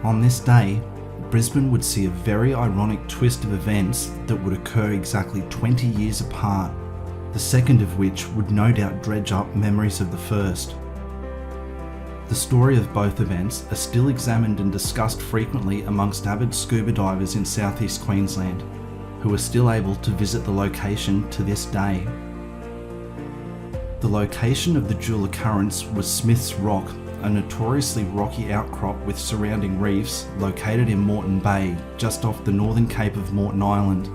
On this day, Brisbane would see a very ironic twist of events that would occur exactly 20 years apart, the second of which would no doubt dredge up memories of the first. The story of both events are still examined and discussed frequently amongst avid scuba divers in southeast Queensland, who are still able to visit the location to this day. The location of the dual occurrence was Smith's Rock, a notoriously rocky outcrop with surrounding reefs located in Moreton Bay, just off the northern cape of Moreton Island.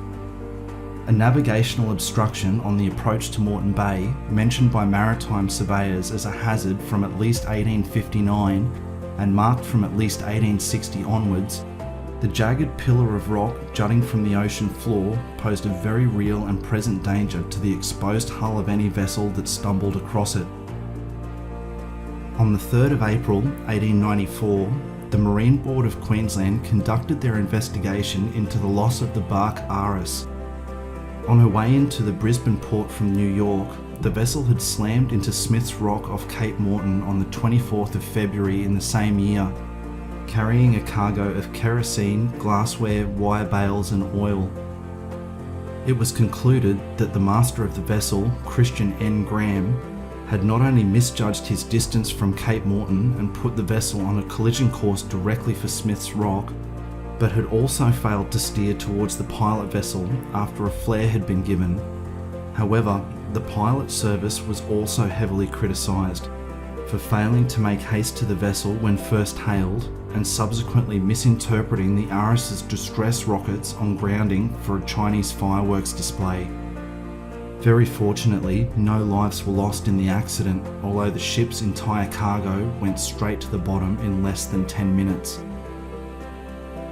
A navigational obstruction on the approach to Moreton Bay, mentioned by maritime surveyors as a hazard from at least 1859 and marked from at least 1860 onwards, the jagged pillar of rock jutting from the ocean floor posed a very real and present danger to the exposed hull of any vessel that stumbled across it. On the 3rd of April 1894, the Marine Board of Queensland conducted their investigation into the loss of the bark Aris. On her way into the Brisbane port from New York, the vessel had slammed into Smith's Rock off Cape Moreton on the 24th of February in the same year, carrying a cargo of kerosene, glassware, wire bales and oil. It was concluded that the master of the vessel, Christian N. Graham, had not only misjudged his distance from Cape Moreton and put the vessel on a collision course directly for Smith's Rock, but had also failed to steer towards the pilot vessel after a flare had been given. However, the pilot service was also heavily criticised for failing to make haste to the vessel when first hailed and subsequently misinterpreting the Aris's distress rockets on grounding for a Chinese fireworks display. Very fortunately, no lives were lost in the accident, although the ship's entire cargo went straight to the bottom in less than 10 minutes.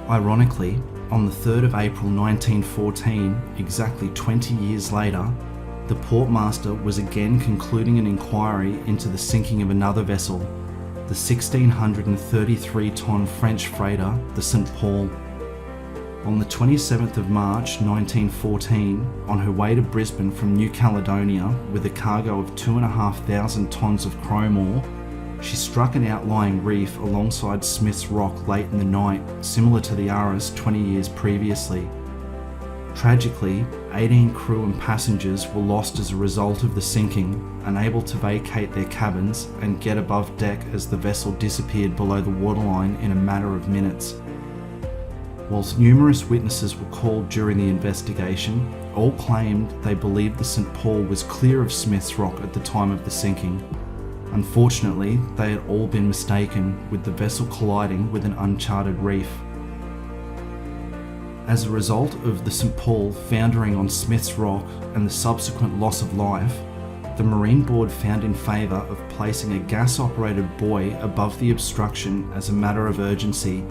Ironically, on the 3rd of April 1914, exactly 20 years later, the portmaster was again concluding an inquiry into the sinking of another vessel, the 1,633-ton French freighter, the St. Paul. On the 27th of March 1914, on her way to Brisbane from New Caledonia with a cargo of 2,500 tonnes of chrome ore, she struck an outlying reef alongside Smith's Rock late in the night, similar to the Aris 20 years previously. Tragically, 18 crew and passengers were lost as a result of the sinking, unable to vacate their cabins and get above deck as the vessel disappeared below the waterline in a matter of minutes. Whilst numerous witnesses were called during the investigation, all claimed they believed the St. Paul was clear of Smith's Rock at the time of the sinking. Unfortunately, they had all been mistaken, with the vessel colliding with an uncharted reef. As a result of the St. Paul foundering on Smith's Rock and the subsequent loss of life, the Marine Board found in favour of placing a gas-operated buoy above the obstruction as a matter of urgency,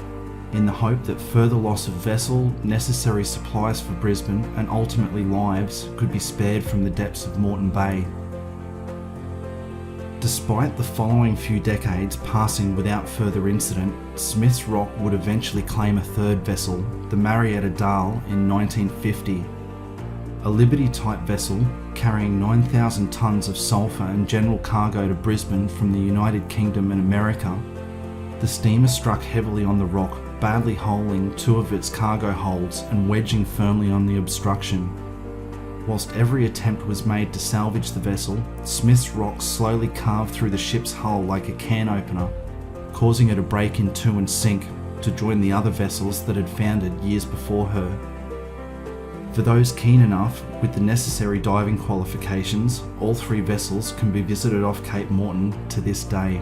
in the hope that further loss of vessel, necessary supplies for Brisbane and ultimately lives could be spared from the depths of Moreton Bay. Despite the following few decades passing without further incident, Smith's Rock would eventually claim a third vessel, the Marietta Dahl, in 1950. A Liberty-type vessel carrying 9,000 tonnes of sulphur and general cargo to Brisbane from the United Kingdom and America, the steamer struck heavily on the rock, badly holing two of its cargo holds and wedging firmly on the obstruction. Whilst every attempt was made to salvage the vessel, Smith's Rock slowly carved through the ship's hull like a can opener, causing her to break in two and sink to join the other vessels that had foundered years before her. For those keen enough, with the necessary diving qualifications, all three vessels can be visited off Cape Moreton to this day.